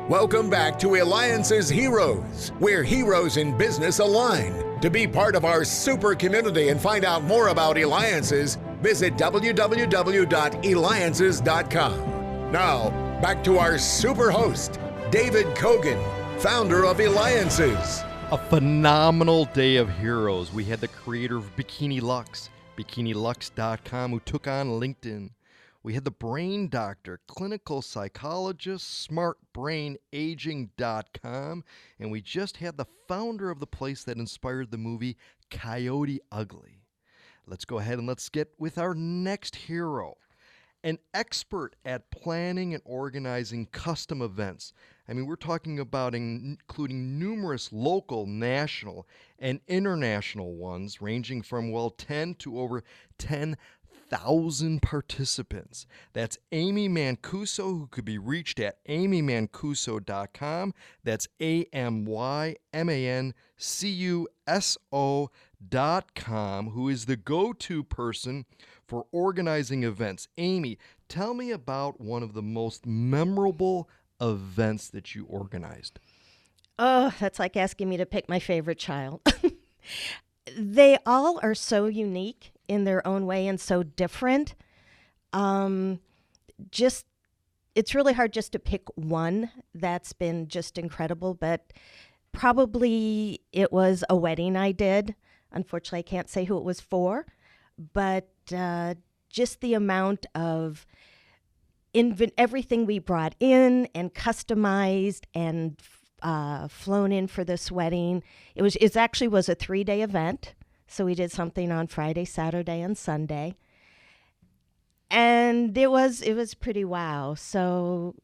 Welcome back to Eliances Heroes, where heroes in business align. To be part of our super community and find out more about Eliances, visit www.Eliances.com. Now, back to our super host, David Cogan, founder of Eliances. A phenomenal day of heroes. We had the creator of Bikini Lux, bikinilux.com, who took on LinkedIn. We had the brain doctor, clinical psychologist, smartbrainaging.com, and we just had the founder of the place that inspired the movie Coyote Ugly. Let's go ahead and let's get with our next hero, an expert at planning and organizing custom events. I mean, we're talking about including numerous local, national, and international ones, ranging from, 10 to over 10,000 participants. That's Amy Mancuso, who could be reached at amymancuso.com. That's AMYMANCUSO.com, who is the go-to person for organizing events. Amy, tell me about one of the most memorable events that you organized. Oh, that's like asking me to pick my favorite child. They all are so unique in their own way and so different. It's really hard just to pick one that's been just incredible, but probably it was a wedding I did. Unfortunately, I can't say who it was for, but just the amount of everything we brought in and customized and flown in for this wedding. It actually was a 3-day event. So we did something on Friday, Saturday, and Sunday. And it was pretty wow. So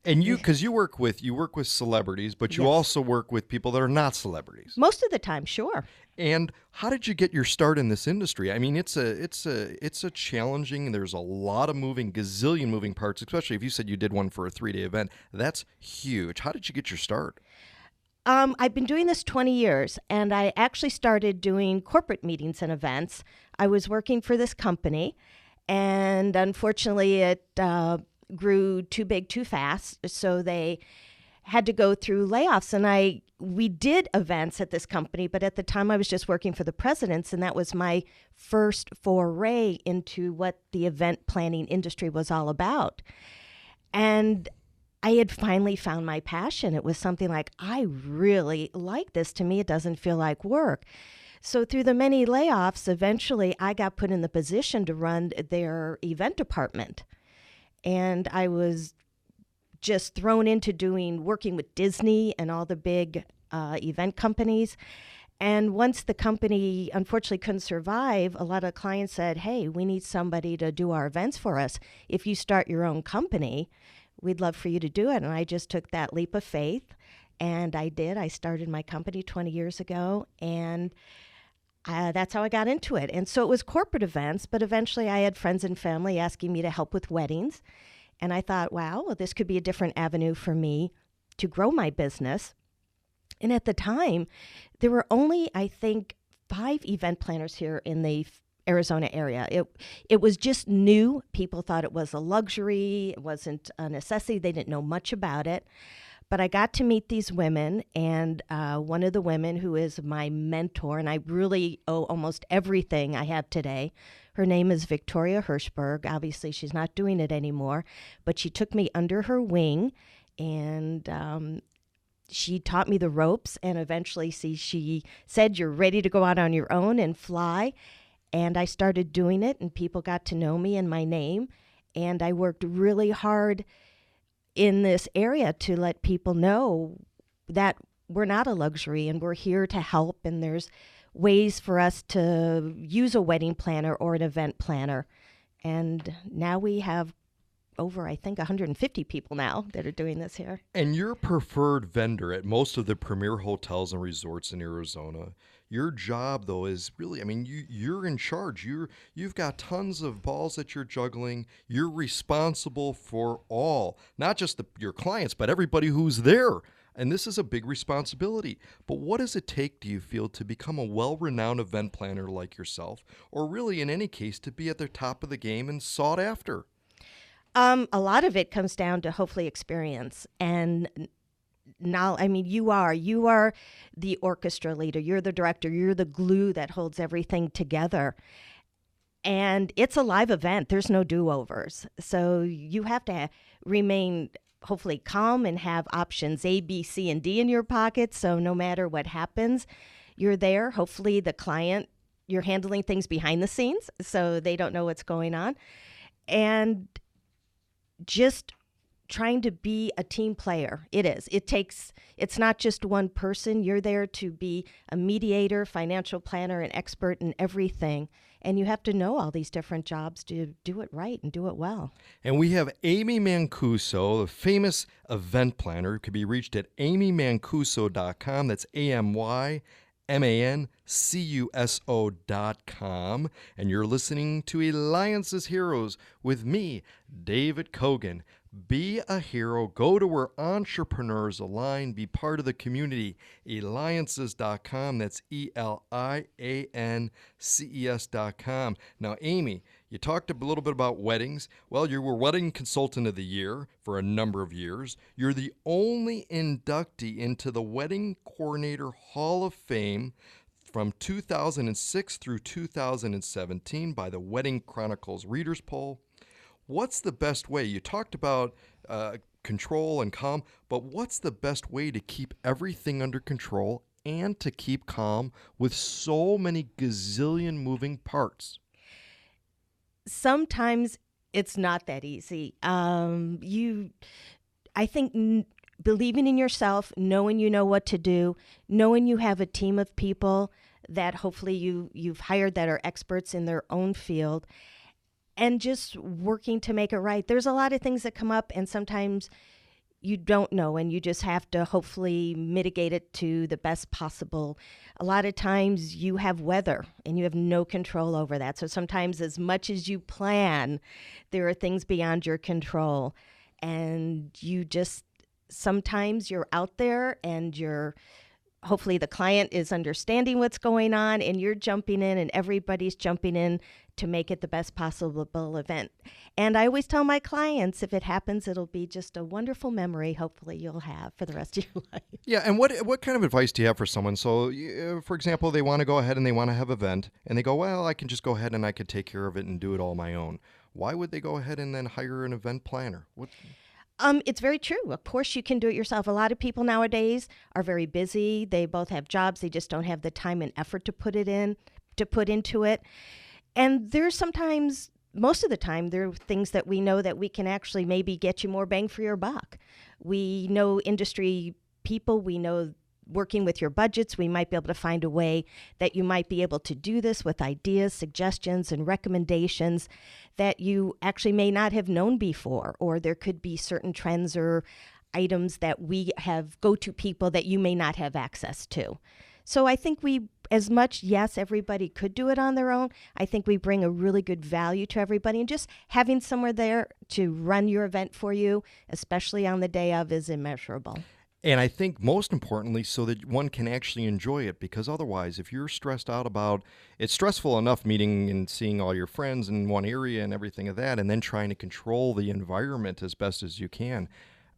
And because you work with celebrities, but you also work with people that are not celebrities. Most of the time, sure. And how did you get your start in this industry? I mean, it's a challenging. There's a lot of gazillion moving parts. Especially if you said you did one for a 3-day event, that's huge. How did you get your start? I've been doing this 20 years, and I actually started doing corporate meetings and events. I was working for this company, and unfortunately, it grew too big too fast, so they had to go through layoffs. And we did events at this company, but at the time I was just working for the presidents, and that was my first foray into what the event planning industry was all about. And I had finally found my passion. It was something like, I really like this. To me, it doesn't feel like work. So through the many layoffs, eventually I got put in the position to run their event department. And I was just thrown into working with Disney and all the big event companies. And once the company unfortunately couldn't survive, a lot of clients said, hey, we need somebody to do our events for us. If you start your own company, we'd love for you to do it. And I just took that leap of faith, and I did. I started my company 20 years ago, and that's how I got into it. And so it was corporate events, but eventually I had friends and family asking me to help with weddings. And I thought, wow, well, this could be a different avenue for me to grow my business. And at the time, there were only, I think, 5 event planners here in the Arizona area. It was just new. People thought it was a luxury. It wasn't a necessity. They didn't know much about it. But I got to meet these women, and one of the women who is my mentor, and I really owe almost everything I have today, her name is Victoria Hirschberg. Obviously, she's not doing it anymore, but she took me under her wing, and she taught me the ropes, and eventually she said, you're ready to go out on your own and fly. And I started doing it, and people got to know me and my name, and I worked really hard in this area to let people know that we're not a luxury and we're here to help, and there's ways for us to use a wedding planner or an event planner. And now we have over, I think, 150 people now that are doing this here. And you're a preferred vendor at most of the premier hotels and resorts in Arizona. Your job, though, is really, I mean, you're in charge. You've got tons of balls that you're juggling. You're responsible for all, not just your clients, but everybody who's there. And this is a big responsibility. But what does it take, do you feel, to become a well-renowned event planner like yourself, or really, in any case, to be at the top of the game and sought after? A lot of it comes down to hopefully experience and now, I mean, you are the orchestra leader, you're the director, you're the glue that holds everything together. And it's a live event. There's no do-overs. So you have to remain hopefully calm and have options A, B, C, and D in your pocket. So no matter what happens, you're there. Hopefully the client, you're handling things behind the scenes so they don't know what's going on. And just trying to be a team player. It's not just one person. You're there to be a mediator, financial planner, an expert in everything. And you have to know all these different jobs to do it right and do it well. And we have Amy Mancuso, the famous event planner, who can be reached at amymancuso.com. That's AMYMANCUSO.com. And you're listening to Eliances Heroes with me, David Cogan. Be a hero. Go to where entrepreneurs align. Be part of the community. Eliances.com. That's ELIANCES.com. Now, Amy, you talked a little bit about weddings. Well, you were Wedding Consultant of the Year for a number of years. You're the only inductee into the Wedding Coordinator Hall of Fame from 2006 through 2017 by the Wedding Chronicles Readers Poll. What's the best way? You talked about control and calm, but what's the best way to keep everything under control and to keep calm with so many gazillion moving parts? Sometimes it's not that easy. I think believing in yourself, knowing you know what to do, knowing you have a team of people that hopefully you've hired that are experts in their own field, and just working to make it right. There's a lot of things that come up, and sometimes you don't know, and you just have to hopefully mitigate it to the best possible. A lot of times you have weather, and you have no control over that. So sometimes as much as you plan, there are things beyond your control. And sometimes you're out there, and hopefully the client is understanding what's going on, and you're jumping in, and everybody's jumping in to make it the best possible event. And I always tell my clients, if it happens, it'll be just a wonderful memory hopefully you'll have for the rest of your life. Yeah, and what kind of advice do you have for someone? So, for example, they want to go ahead and they want to have an event, and they go, well, I can just go ahead and I could take care of it and do it all my own. Why would they go ahead and then hire an event planner? It's very true. Of course, you can do it yourself. A lot of people nowadays are very busy. They both have jobs. They just don't have the time and effort to put into it. And there's sometimes, most of the time, there are things that we know that we can actually maybe get you more bang for your buck. We know industry people. We know working with your budgets, we might be able to find a way that you might be able to do this with ideas, suggestions, and recommendations that you actually may not have known before. Or there could be certain trends or items that we have go-to people that you may not have access to. So I think yes, everybody could do it on their own. I think we bring a really good value to everybody, and just having somewhere there to run your event for you, especially on the day of, is immeasurable. And I think most importantly, so that one can actually enjoy it, because otherwise, if you're stressed out about, it's stressful enough meeting and seeing all your friends in one area and everything of that, and then trying to control the environment as best as you can.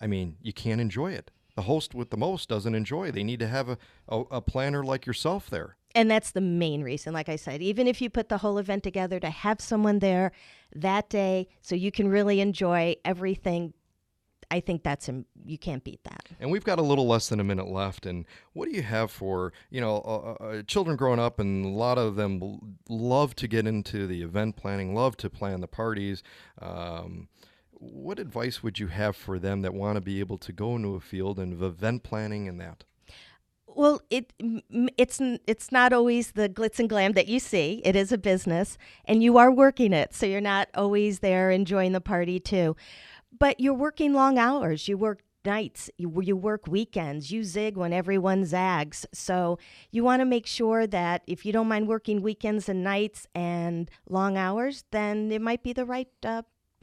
I mean, you can't enjoy it. The host with the most doesn't enjoy it. They need to have a planner like yourself there. And that's the main reason, like I said, even if you put the whole event together, to have someone there that day so you can really enjoy everything, I think you can't beat that. And we've got a little less than a minute left. And what do you have for, children growing up, and a lot of them love to get into the event planning, love to plan the parties. What advice would you have for them that want to be able to go into a field of event planning and that? Well, it's not always the glitz and glam that you see. It is a business, and you are working it, so you're not always there enjoying the party too. But you're working long hours. You work nights. You work weekends. You zig when everyone zags. So you want to make sure that if you don't mind working weekends and nights and long hours, then it might be the right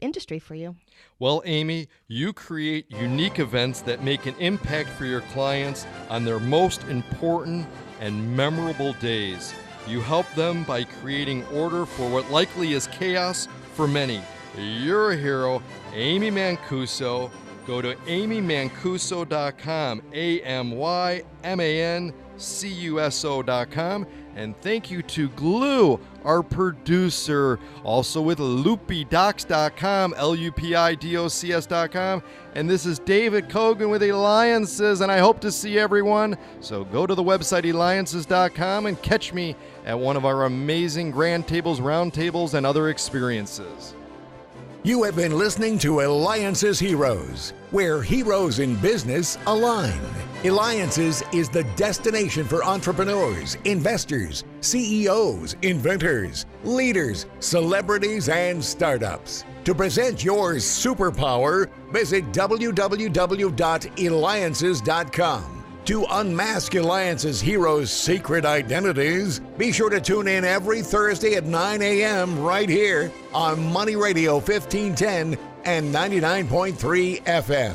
industry for you. Well, Amy, you create unique events that make an impact for your clients on their most important and memorable days. You help them by creating order for what likely is chaos for many. You're a hero, Amy Mancuso. Go to amymancuso.com, AMYMANCUSO.com. And thank you to Glue, our producer, also with loopydocs.com, LUPIDOCS.com. And this is David Cogan with Eliances, and I hope to see everyone. So go to the website Eliances.com and catch me at one of our amazing grand tables, round tables, and other experiences. You have been listening to Eliances Heroes, where heroes in business align. Eliances is the destination for entrepreneurs, investors, CEOs, inventors, leaders, celebrities, and startups. To present your superpower, visit www.Eliances.com. To unmask Eliances heroes' secret identities, be sure to tune in every Thursday at 9 a.m. right here on Money Radio 1510 and 99.3 FM.